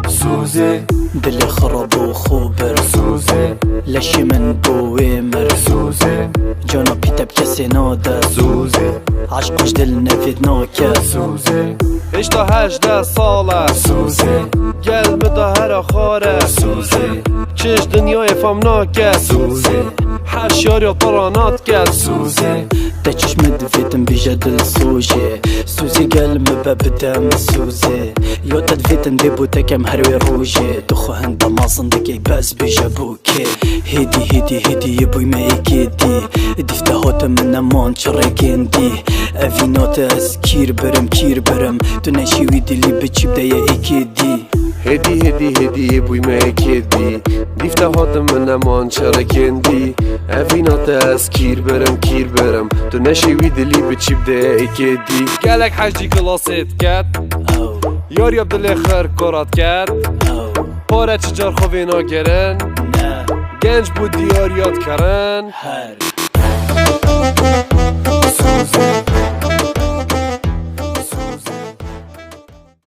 سوزه دلي خرب وخوبر سوزه لشي من بويمر سوزه جانا بيتا بكسي نادر سوزه عشقش دل نفيد ناكر سوزه اشتا 18 ساله سوزه گل مدهر خاره سوزه چش دنیای فهمناکه سوزه حشیاری و طرانات کرد سوزه تچش مدفيتم بيجا دل سوجي سوزي قلم ببدم سوزي يو تدفيتن ديبو تكم هروي روجي دخو هندا ما صندقي بس بيجا بوكي هيدي يبوي ما يكيدي ديفتا هوتا من امان شرقيندي افينوت از كير برم تنشي ويدي اللي بتشي بدايا اكيدي هدی بوی میکدی دیفته هاتم من امان چرکندی افینات از کیر برم تو نشیوی دلی به چی بده ایکدی گلک حجی کلاست کرد یاری عبدالله خیر کارات کرد پاره چجار خوبی ناگرن گنج بود دیار یاد کرن